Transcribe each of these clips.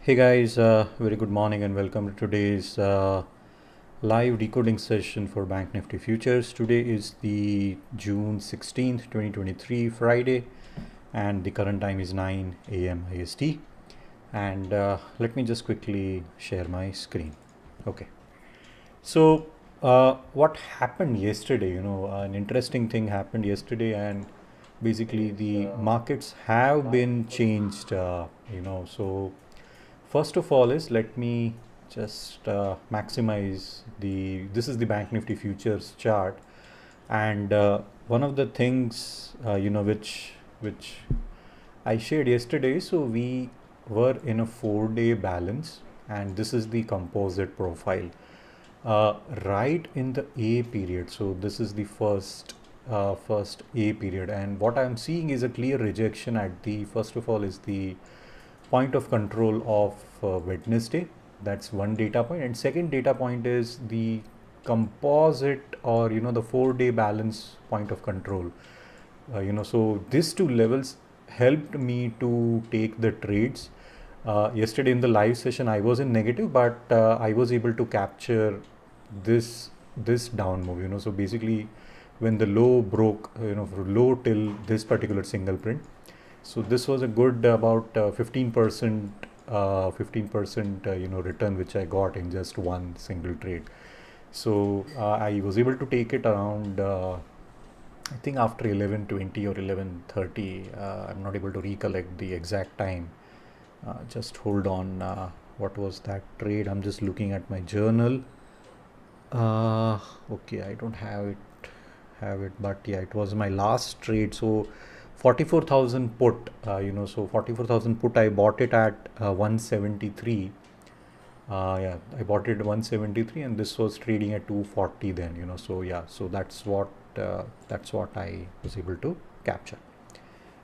Hey guys, very good morning and welcome to today's live decoding session for BankNifty futures. Today is the June 16th, 2023, Friday, and the current time is 9 a.m. IST. And let me just quickly share my screen. Okay. So, what happened yesterday? An interesting thing happened yesterday, and basically the markets have been changed. So first of all is let me just maximize this is the Bank Nifty futures chart, and one of the things which I shared yesterday. So we were in a 4-day balance, and this is the composite profile right in the A period. So this is the first A period, and what I'm seeing is a clear rejection at the first of all is the point of control of Wednesday. That's one data point, and second data point is the composite or the 4-day balance point of control. So these two levels helped me to take the trades. Yesterday in the live session I was in negative, but I was able to capture this down move. So basically when the low broke, low till this particular single print. So this was a good about 15% return which I got in just one single trade. So I was able to take it around I think after 11:20 or 11:30. I'm not able to recollect the exact time. Just hold on. What was that trade? I'm just looking at my journal. Okay, I don't have it, but yeah, it was my last trade. So 44,000 put, so 44,000 put, I bought it at 173. Yeah, I bought it at 173, and this was trading at 240 then, so yeah, so that's what I was able to capture.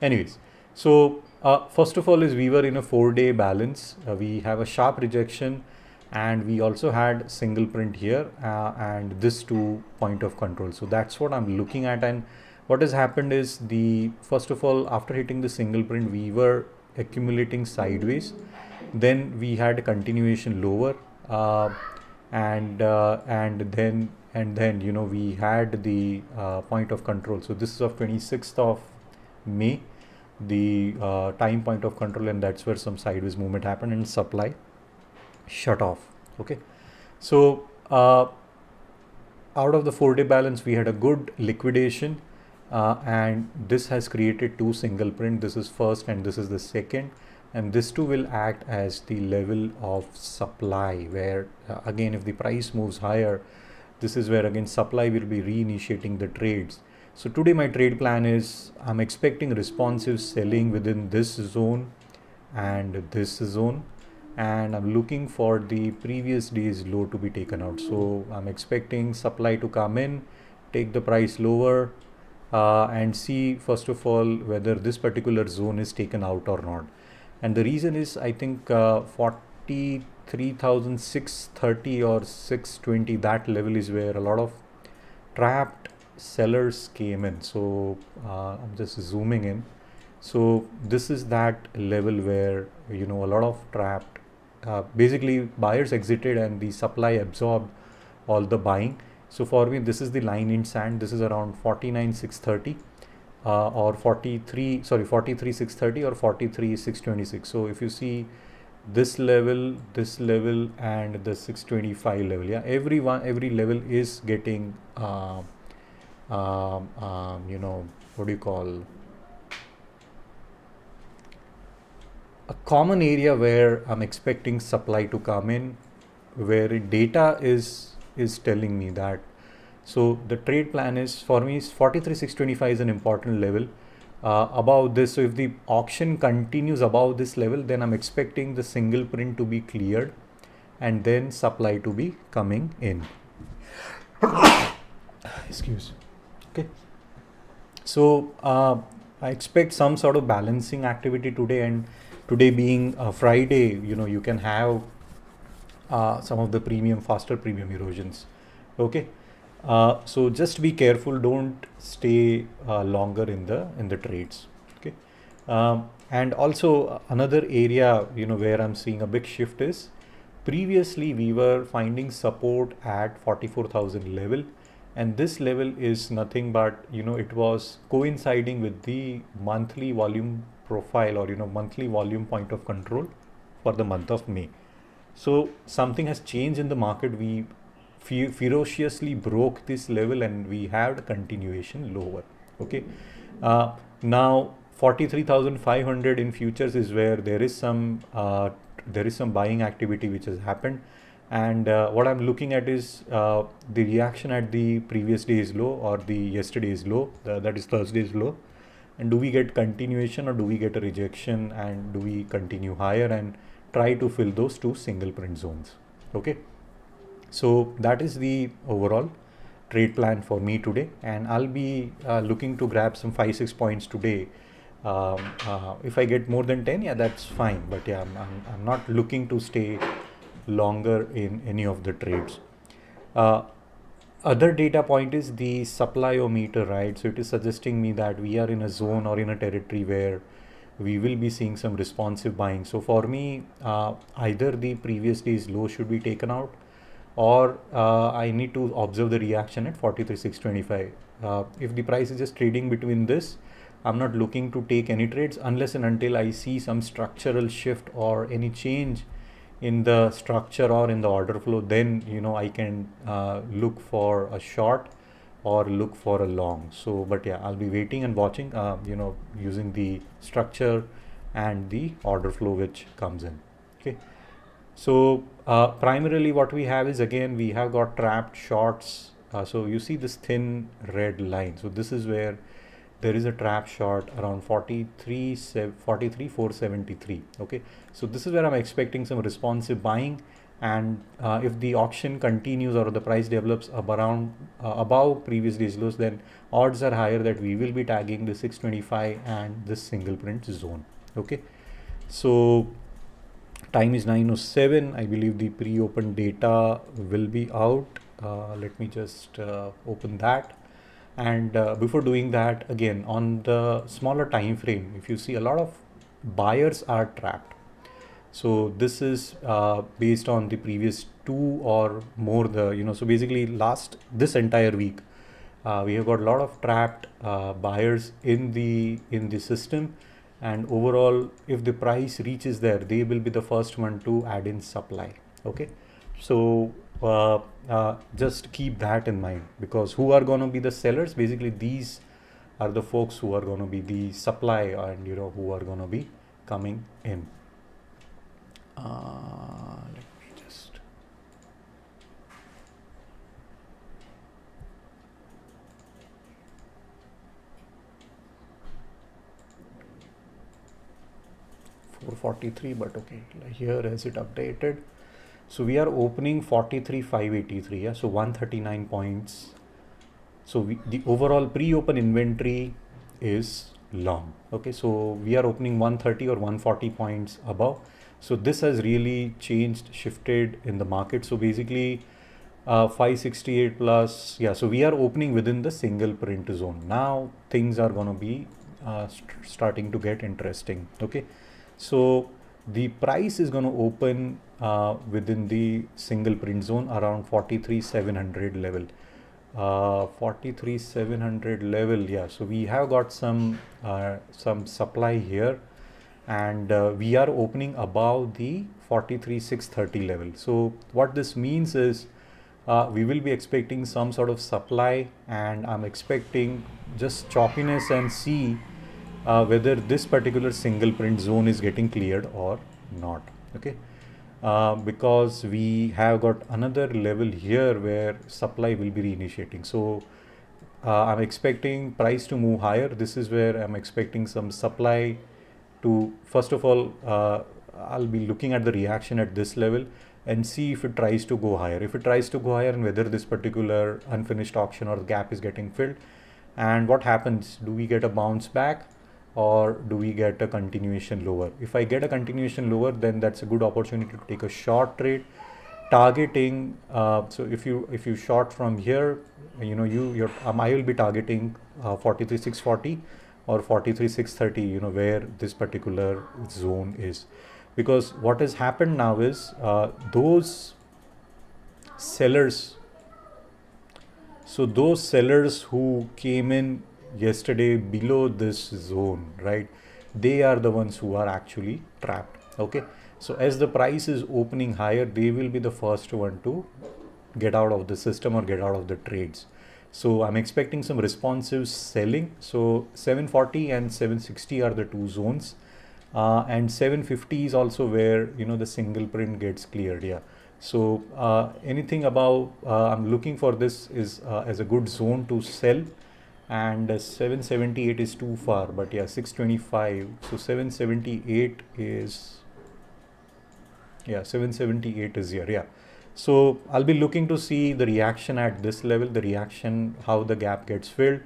Anyways, so first of all is we were in a 4-day balance. We have a sharp rejection, and we also had single print here and this two point of control. So that's what I'm looking at. And what has happened is first of all, after hitting the single print, we were accumulating sideways. Then we had a continuation lower, and then we had the point of control. So this is of 26th of May, the time point of control, and that's where some sideways movement happened and supply shut off. Okay, so out of the 4-day balance we had a good liquidation, and this has created two single print. This is first and this is the second, and this too will act as the level of supply, where again if the price moves higher, this is where again supply will be reinitiating the trades. So today my trade plan is I'm expecting responsive selling within this zone and this zone, and I'm looking for the previous day's low to be taken out. So I'm expecting supply to come in, take the price lower, and see first of all whether this particular zone is taken out or not. And the reason is I think 43,630 or 620, that level is where a lot of trapped sellers came in. So I'm just zooming in. So this is that level where a lot of trapped basically buyers exited and the supply absorbed all the buying. So for me this is the line in sand. This is around 49,630 or 43,630 or 43,626. So if you see this level and the 625 level, yeah, every level is getting what do you call, a common area where I'm expecting supply to come in, where data is telling me that. So the trade plan is for me is 43,625 is an important level. Above this, so if the auction continues above this level, then I'm expecting the single print to be cleared and then supply to be coming in. Excuse. Okay. So I expect some sort of balancing activity today, and today being Friday, you can have some of the faster premium erosions. Okay, so just be careful, don't stay longer in the trades. Okay, And also another area, where I'm seeing a big shift is previously we were finding support at 44,000 level, and this level is nothing but, it was coinciding with the monthly volume profile, or, monthly volume point of control for the month of May. So something has changed in the market. We ferociously broke this level and we had continuation lower. Okay. Now 43,500 in futures is where there is some buying activity which has happened, and what I'm looking at is the reaction at the previous day's low or the yesterday's low, that is Thursday's low, and do we get continuation or do we get a rejection, and do we continue higher and try to fill those two single print zones. Okay, so that is the overall trade plan for me today, and I'll be looking to grab some 5-6 points today. If I get more than 10, yeah, that's fine, but yeah, I'm not looking to stay longer in any of the trades. Other data point is the supply-o-meter, right? So it is suggesting me that we are in a zone or in a territory where we will be seeing some responsive buying. So for me, either the previous day's low should be taken out, or I need to observe the reaction at 43,625. If the price is just trading between this, I'm not looking to take any trades unless and until I see some structural shift or any change in the structure or in the order flow. Then I can look for a short or look for a long. So but yeah, I'll be waiting and watching, using the structure and the order flow which comes in. Okay, so primarily what we have is, again, we have got trapped shorts. So you see this thin red line, so this is where there is a trap short around 43,473. Okay, so this is where I'm expecting some responsive buying, and if the auction continues or the price develops above previous day's lows, then odds are higher that we will be tagging the 625 and this single print zone. Okay, so time is 9:07. I believe the pre-open data will be out. Let me just open that. And before doing that, again, on the smaller time frame, if you see, a lot of buyers are trapped. So this is based on the previous 2 or more, so basically this entire week, we have got a lot of trapped buyers in the system, and overall, if the price reaches there, they will be the first one to add in supply. Okay, so just keep that in mind, because who are going to be the sellers? Basically, these are the folks who are going to be the supply, and who are going to be coming in. Let me just $443, but okay, here is it updated. So we are opening 43,583, yeah, so 139 points. So the overall pre-open inventory is long. Okay, so we are opening 130 or 140 points above. So this has really shifted in the market. So basically 568 plus, yeah, so we are opening within the single print zone. Now things are going to be starting to get interesting. Okay, so the price is going to open within the single print zone around 43,700 level. 43,700 level, yeah, so we have got some supply here, and we are opening above the 43,630 level. So what this means is we will be expecting some sort of supply, and I'm expecting just choppiness and see whether this particular single print zone is getting cleared or not. Okay, because we have got another level here where supply will be reinitiating. So I'm expecting price to move higher. This is where I'm expecting some supply to, first of all, I'll be looking at the reaction at this level and see if it tries to go higher. If it tries to go higher, and whether this particular unfinished auction or gap is getting filled, and what happens, do we get a bounce back or do we get a continuation lower? If I get a continuation lower, then that's a good opportunity to take a short trade targeting. So if you short from here, I will be targeting 43,640, or 43,630, where this particular zone is. Because what has happened now is those sellers, so those sellers who came in yesterday below this zone, right, they are the ones who are actually trapped. Okay, so as the price is opening higher, they will be the first one to get out of the system or get out of the trades. So I'm expecting some responsive selling. So 740 and 760 are the two zones, and 750 is also where the single print gets cleared. Yeah. So anything above, I'm looking for this is as a good zone to sell, and 778 is too far. But yeah, 625. So 778 is, yeah, 778 is here. Yeah. So I'll be looking to see the reaction at this level, the reaction, how the gap gets filled,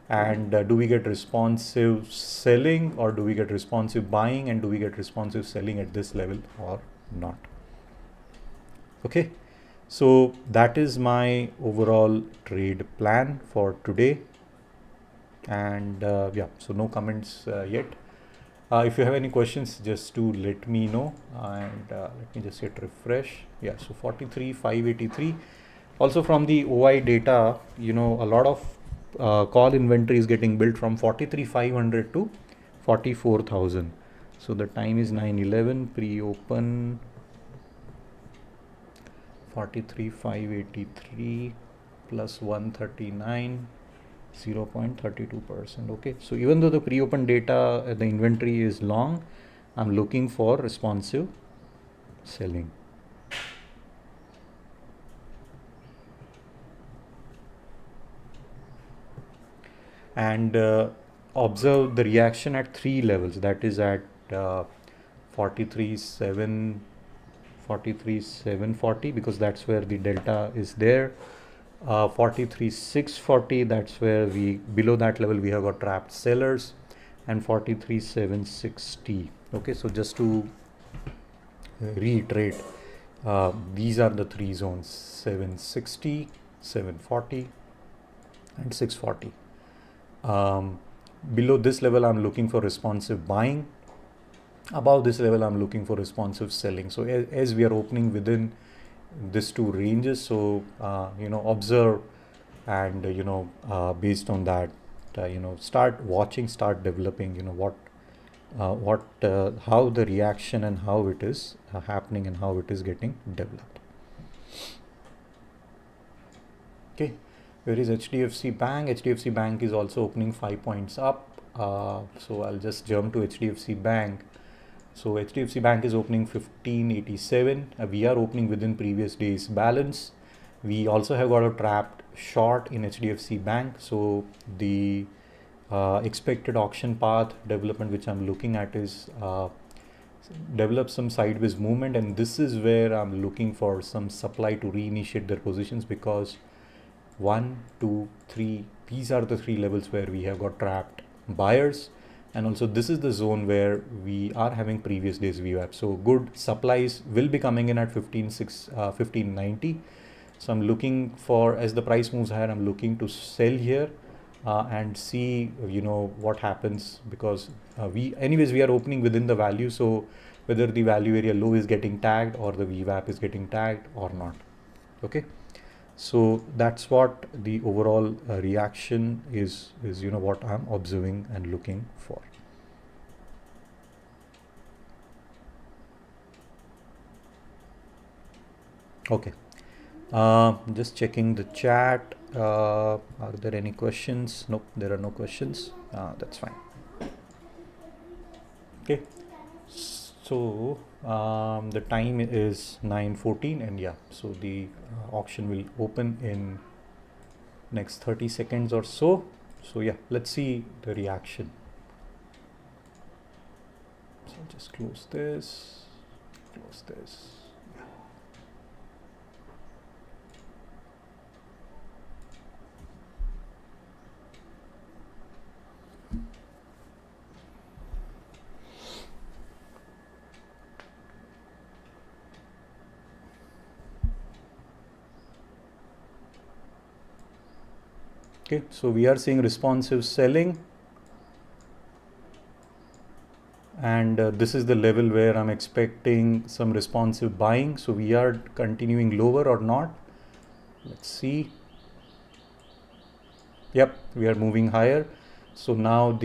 and do we get responsive selling, or do we get responsive buying, and do we get responsive selling at this level or not. Okay, so that is my overall trade plan for today. And yeah, so no comments yet. If you have any questions, just to let me know, and let me just hit refresh. Yeah, so 43,583. Also from the OI data, a lot of call inventory is getting built from 43,500 to 44,000. So the time is 9:11, pre-open 43,583 plus 139. 0.32%. Okay, so even though the pre-open data, the inventory is long, I'm looking for responsive selling. And observe the reaction at three levels, that is at 43,740, because that's where the delta is there. 43,640, that's where below that level we have got trapped sellers, and 43,760. Okay, so just to reiterate, these are the three zones: 760, 740, and 640. Below this level I'm looking for responsive buying. Above this level I'm looking for responsive selling. So as we are opening within these two ranges, so observe, and based on that, start watching, start developing, how the reaction and how it is happening and how it is getting developed. Okay, where is HDFC Bank? HDFC Bank is also opening 5 points up. So I'll just jump to HDFC Bank. So HDFC Bank is opening 1587. We are opening within previous day's balance. We also have got a trapped short in HDFC Bank. So the expected auction path development which I'm looking at is develop some sideways movement, and this is where I'm looking for some supply to reinitiate their positions, because 1, 2, 3, these are the three levels where we have got trapped buyers. And also this is the zone where we are having previous days VWAP. So good supplies will be coming in at 1590. So I'm looking for, as the price moves higher, I'm looking to sell here and see what happens, because we are opening within the value. So whether the value area low is getting tagged or the VWAP is getting tagged or not. Okay, so that's what the overall reaction is what I'm observing and looking for. Okay, just checking the chat. Are there any questions? Nope, there are no questions. That's fine. Okay, so the time is 9:14, and yeah, so the auction will open in next 30 seconds or so. So yeah, let's see the reaction. So just close this. Okay, so we are seeing responsive selling, and this is the level where I'm expecting some responsive buying. So we are continuing lower or not. Let's see. Yep, we are moving higher. So now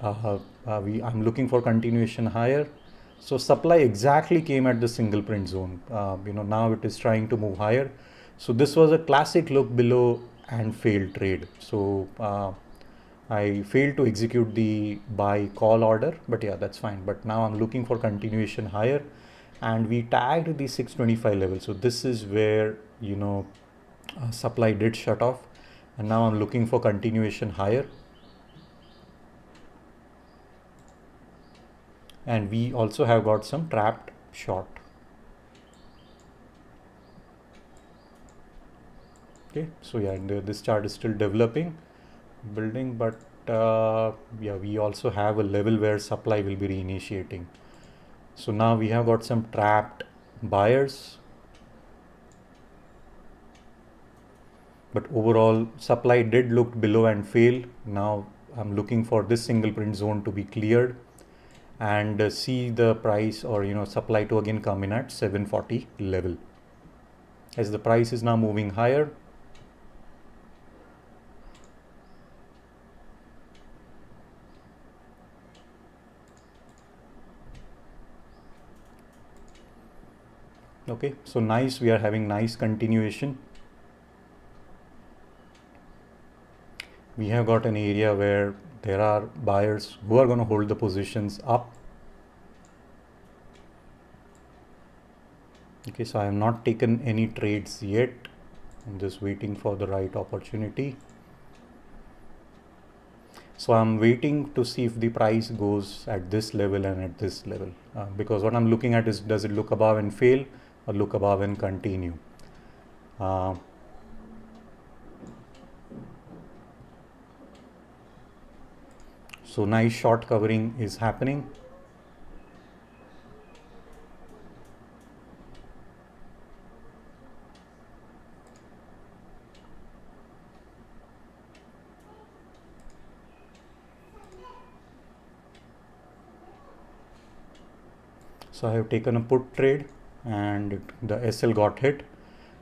I'm looking for continuation higher. So supply exactly came at the single print zone. Now it is trying to move higher. So this was a classic look below and failed trade. So I failed to execute the buy call order, but yeah, that's fine. But now I'm looking for continuation higher, and we tagged the 625 level. So this is where supply did shut off, and now I'm looking for continuation higher. And we also have got some trapped short. Okay, so yeah, and this chart is still developing, building, but yeah, we also have a level where supply will be reinitiating. So now we have got some trapped buyers, but overall supply did look below and fail. Now I'm looking for this single print zone to be cleared and see the price or supply to again come in at 740 level, as the price is now moving higher. Okay, so nice, we are having nice continuation. We have got an area where there are buyers who are going to hold the positions up. Okay, so I have not taken any trades yet. I'm just waiting for the right opportunity. So I'm waiting to see if the price goes at this level and at this level, because what I'm looking at is, does it look above and fail or look above and continue? So nice short covering is happening. So I have taken a put trade and the SL got hit.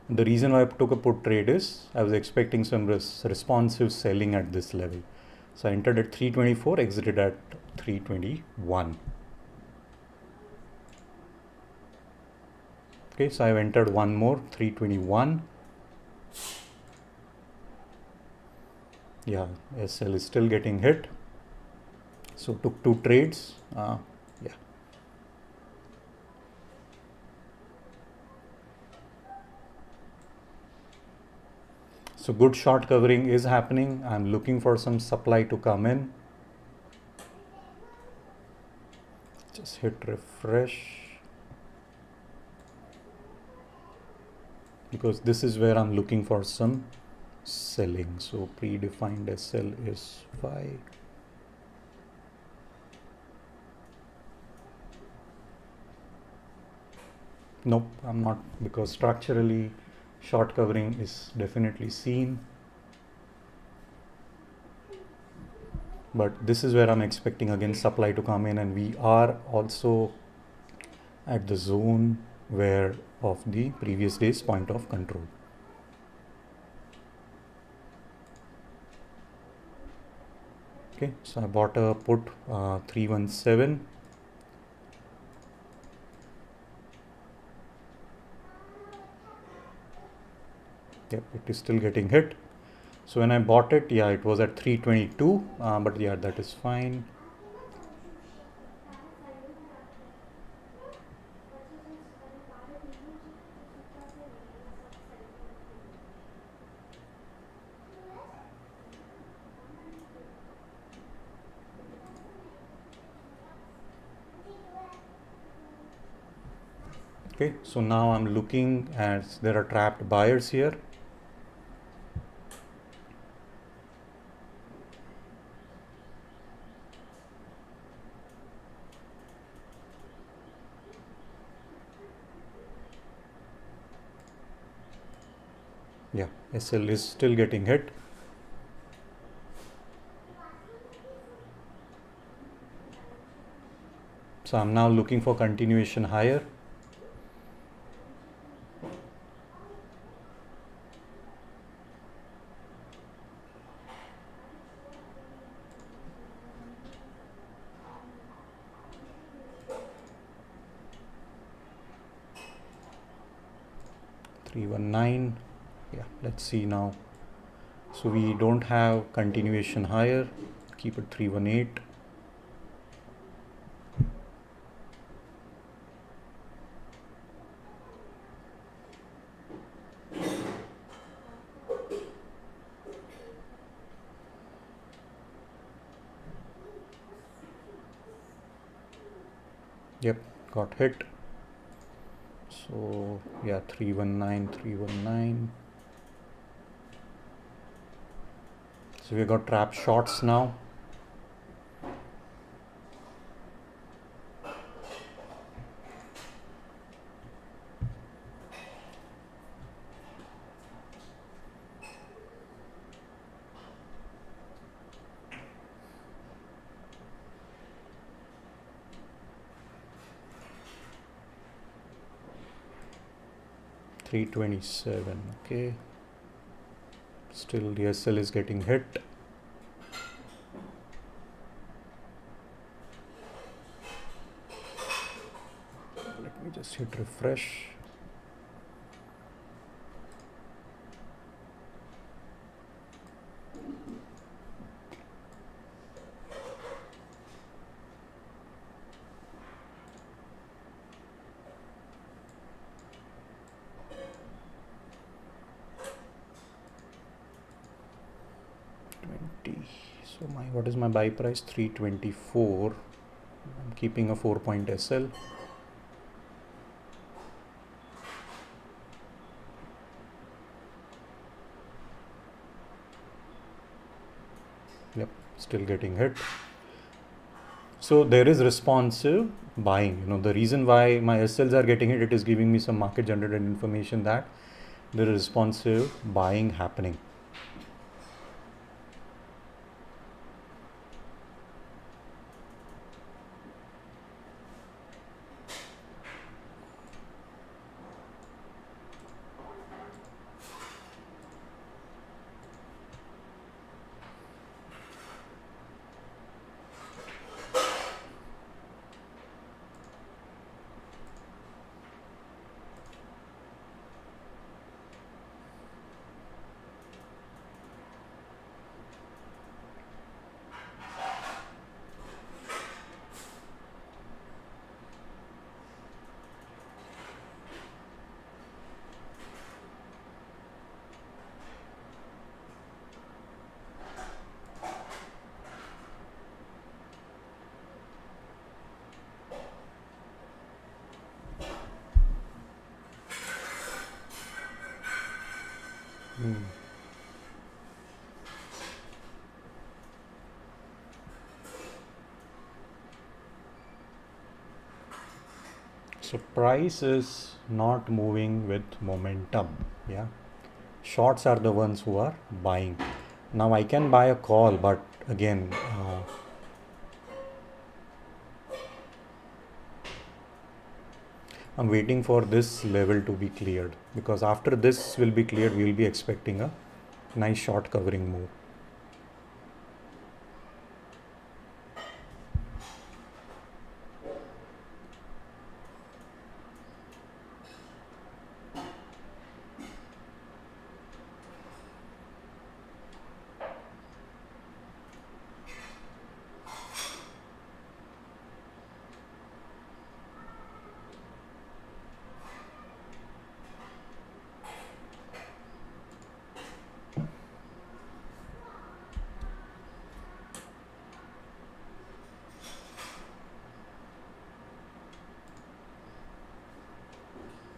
The reason why I took a put trade is I was expecting some responsive selling at this level. So I entered at 324, exited at 321. Okay, so I've entered one more, 321. Yeah, SL is still getting hit. So took two trades. Yeah. So good short covering is happening. I'm looking for some supply to come in. Just hit refresh, because this is where I'm looking for some selling. So predefined SL is 5. Nope, I'm not, because structurally short covering is definitely seen. But this is where I'm expecting again supply to come in, and we are also at the zone where of the previous day's point of control. Okay, so I bought a put 317. Yep, it is still getting hit. So when I bought it, yeah, it was at 322, but yeah, that is fine. Okay, so now I'm looking as there are trapped buyers here. Yeah, SL is still getting hit. So I'm now looking for continuation higher. $319. Yeah, let's see now. So we don't have continuation higher. Keep it $318. Yep, got hit. So yeah, 319. So we got trap shots now. $327. Okay. Still the SL is getting hit. Let me just hit refresh. So what is my buy price? 324. I'm keeping a 4-point SL. Yep, still getting hit. So there is responsive buying. The reason why my SLs are getting hit, it is giving me some market generated information that there is responsive buying happening. So price is not moving with momentum. Yeah, shorts are the ones who are buying. Now I can buy a call, but again, I'm waiting for this level to be cleared, because after this will be cleared, we will be expecting a nice short covering move.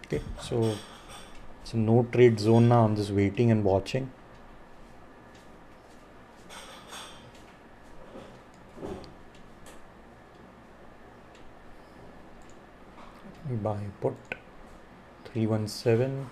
Okay, so it's a no trade zone now. I'm just waiting and watching. We buy put 317.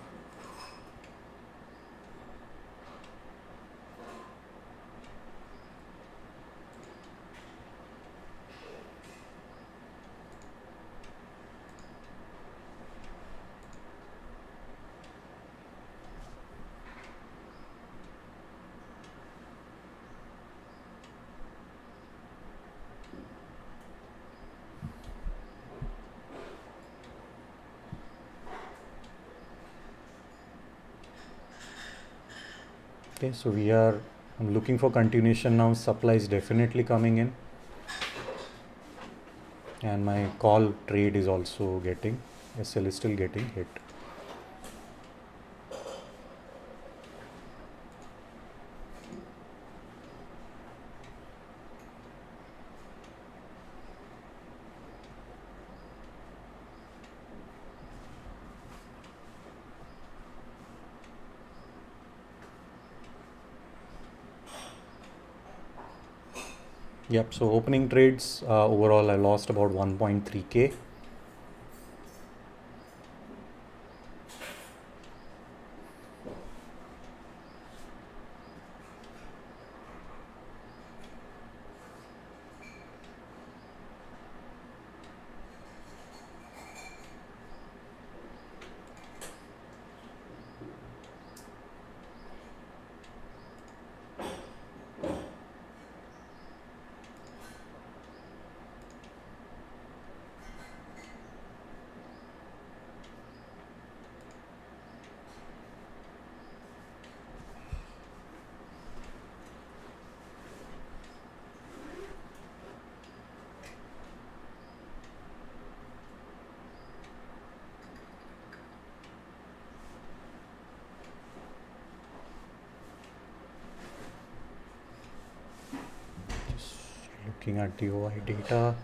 Okay, so I'm looking for continuation now. Supply is definitely coming in, and my call trade is also getting, SL is still getting hit. Yep, so opening trades, overall I lost about 1.3k. Just looking at the OI data.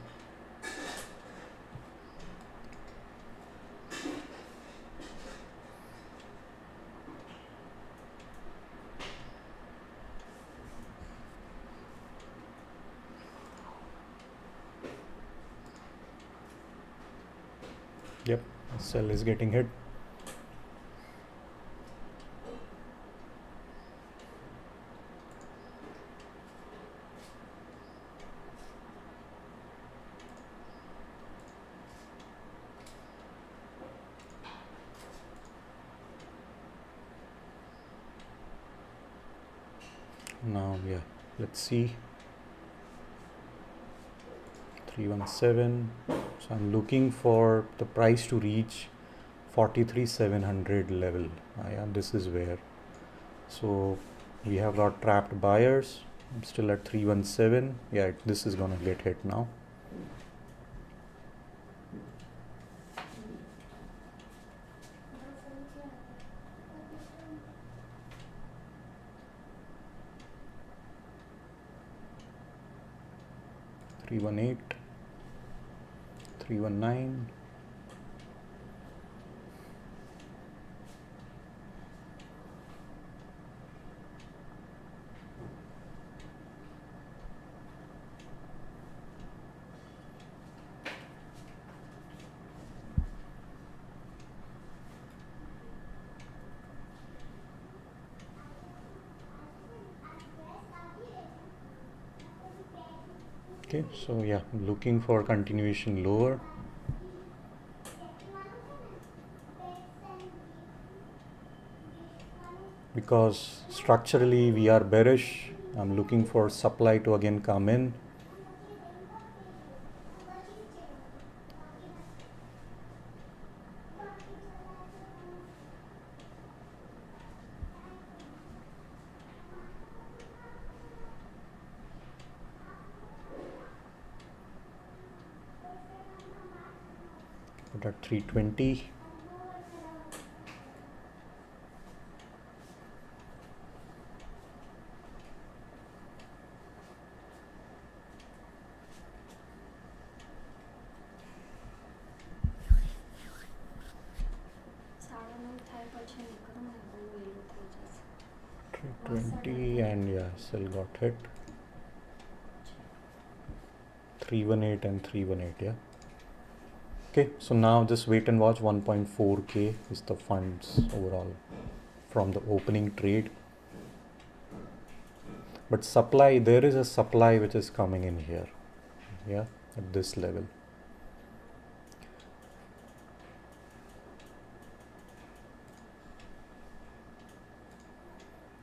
Yep, SL is getting hit. Now, yeah, let's see. 317. So I'm looking for the price to reach 43,700 level. Yeah, this is where. So we have got trapped buyers. I'm still at 317. Yeah, this is gonna get hit now. Three 319. Okay, so yeah, looking for continuation lower. Because structurally we are bearish. I'm looking for supply to again come in. Put at 320. And yeah, sell got hit. 318 and 318, yeah. Okay, so now just wait and watch. 1.4k is the funds overall from the opening trade. But supply, there is a supply which is coming in here, yeah, at this level.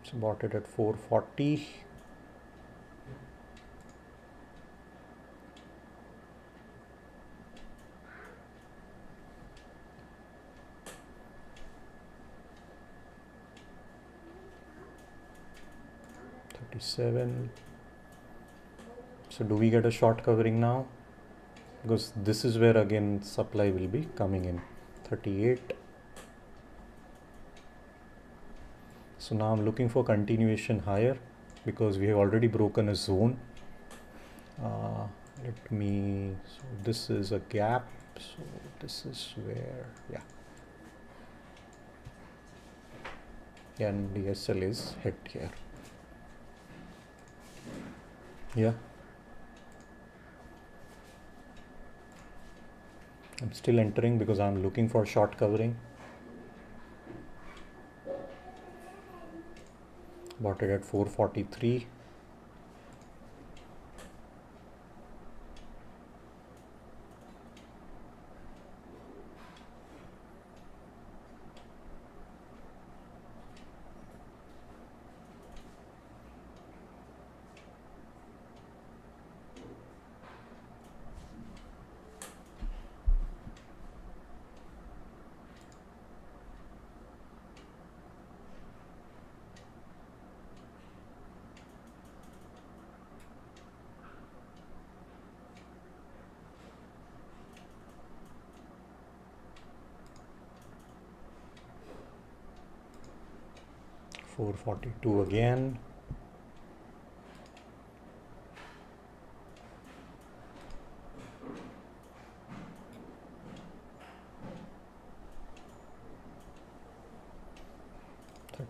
So bought it at 440. 37. So do we get a short covering now? Because this is where again supply will be coming in. 38. So now I'm looking for continuation higher because we have already broken a zone. So this is a gap. So this is where, and the SL is hit here. Yeah. I'm still entering because I'm looking for short covering. Bought it at 443. $442 again.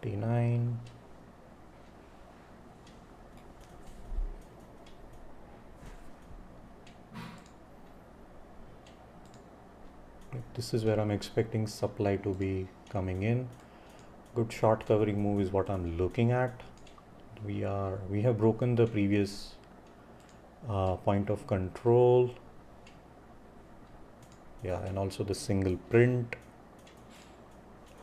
$39. This is where I'm expecting supply to be coming in. Good short covering move is what I'm looking at. We have broken the previous point of control. Yeah, and also the single print.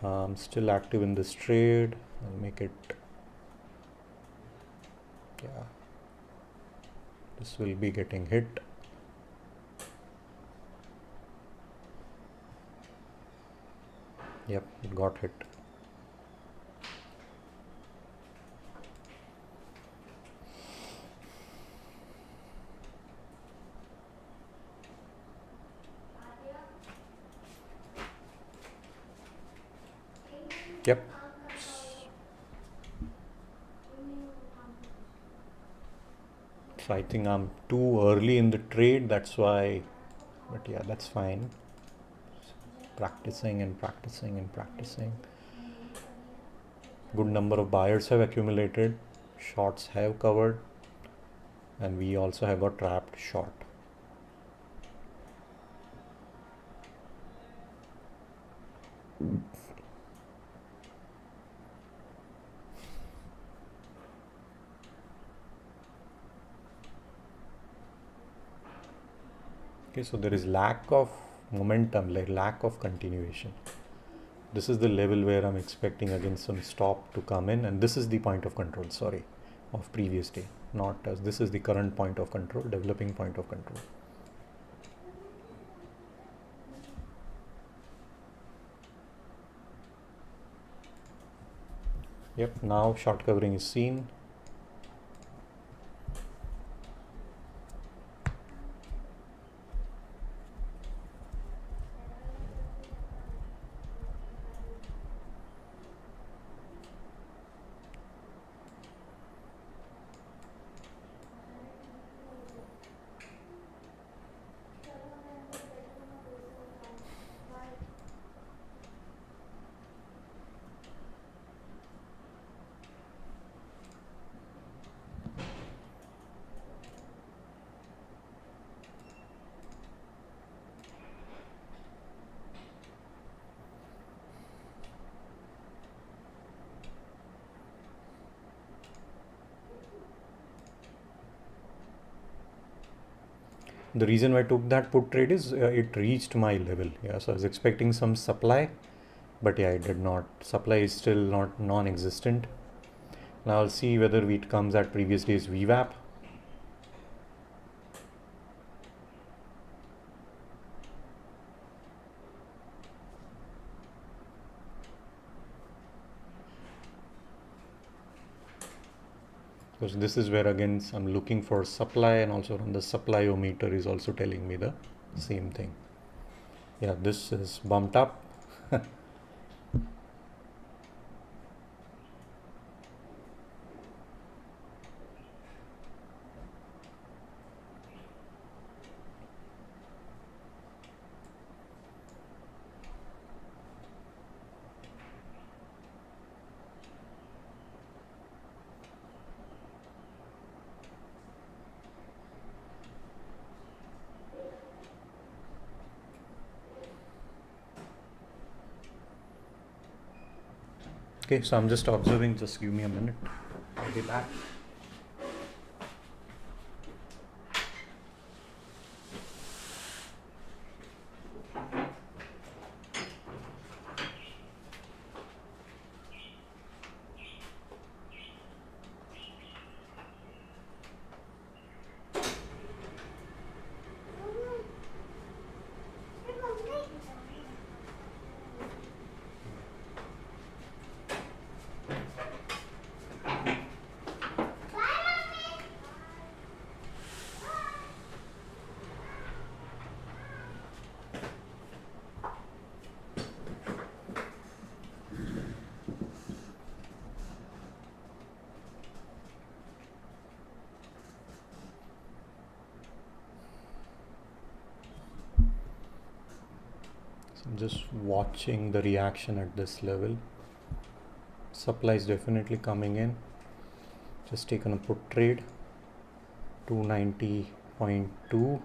I'm still active in this trade. I'll make it. Yeah, this will be getting hit. Yep, it got hit. Yep. So I think I'm too early in the trade, that's why, but yeah, that's fine. Practicing and practicing and practicing. Good number of buyers have accumulated, shorts have covered, and we also have got trapped short. Okay, so there is lack of momentum, like lack of continuation. This is the level where I'm expecting again some stop to come in, and this is the point of control, sorry, of previous day, not as this is the current point of control, developing point of control. Yep, now short covering is seen. The reason why I took that put trade is it reached my level. Yeah, so I was expecting some supply, but yeah, it did not. Supply is still not non-existent. Now I'll see whether it comes at previous day's VWAP. because this is where again I'm looking for supply, and also on the supply-o-meter is also telling me the same thing. Yeah, this is bumped up. Okay, so I'm just observing, just give me a minute. I'll be back. I'm just watching the reaction at this level. Supply is definitely coming in. Just taken a put trade, 290.2.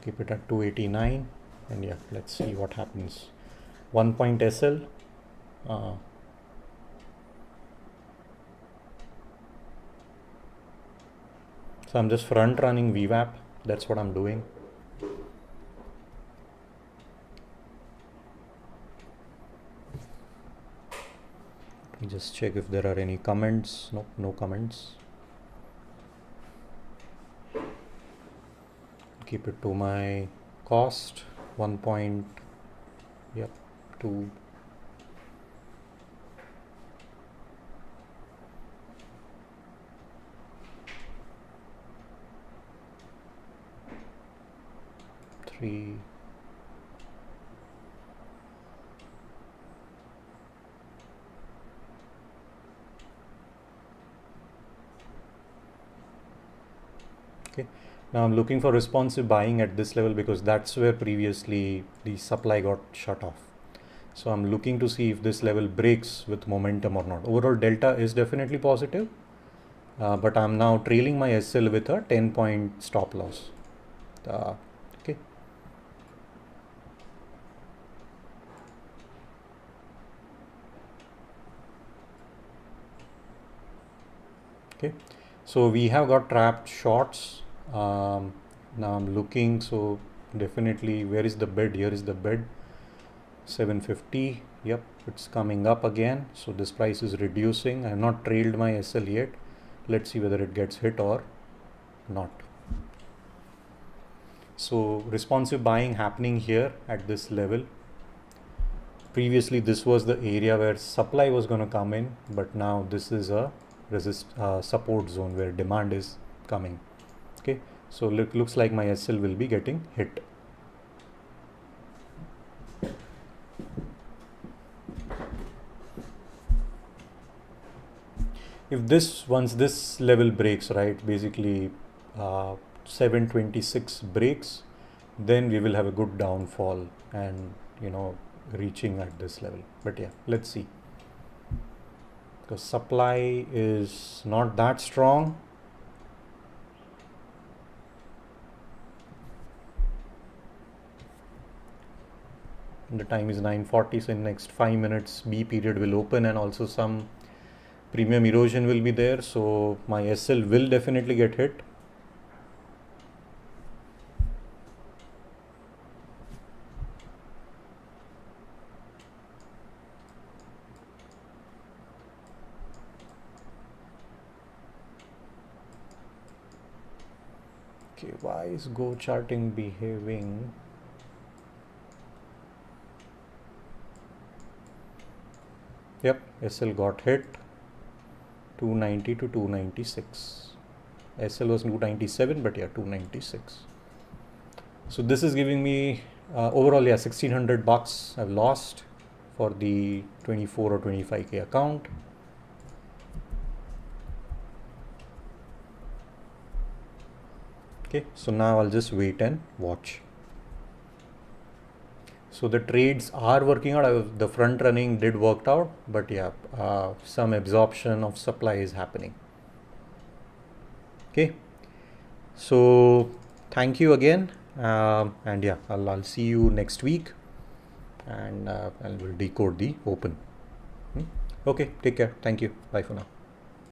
Keep it at 289, and yeah, let's see what happens. 1 point SL. So I'm just front running VWAP. That's what I'm doing. Let me just check if there are any comments. Nope, no comments. Keep it to my cost. 1 point. Yep, 2. Okay, now I'm looking for responsive buying at this level because that's where previously the supply got shut off. So I'm looking to see if this level breaks with momentum or not. Overall delta is definitely positive, but I'm now trailing my SL with a 10-point stop loss. Okay. Okay, so we have got trapped shorts. Now I'm looking, so definitely where is the bid? Here is the bid, 750. Yep, it's coming up again, so this price is reducing. I have not trailed my SL yet. Let's see whether it gets hit or not. So responsive buying happening here at this level. Previously this was the area where supply was going to come in, but now this is a support zone where demand is coming. Okay, so looks like my SL will be getting hit. If this, once this level breaks, right, basically 726 breaks, then we will have a good downfall and reaching at this level. But yeah, let's see, because supply is not that strong. The time is 9:40, so in next 5 minutes B period will open, and also some premium erosion will be there, so my SL will definitely get hit. Okay, why is Go charting behaving? Yep, SL got hit 290 to 296. SL was 297, but yeah, 296. So this is giving me overall, yeah, $1,600 I've lost for the 24 or 25K account. Okay, so now I'll just wait and watch. So the trades are working out. The front running did work out, but yeah, some absorption of supply is happening. Okay, so thank you again, and yeah, I'll see you next week, and I will decode the open. Okay, take care. Thank you. Bye for now.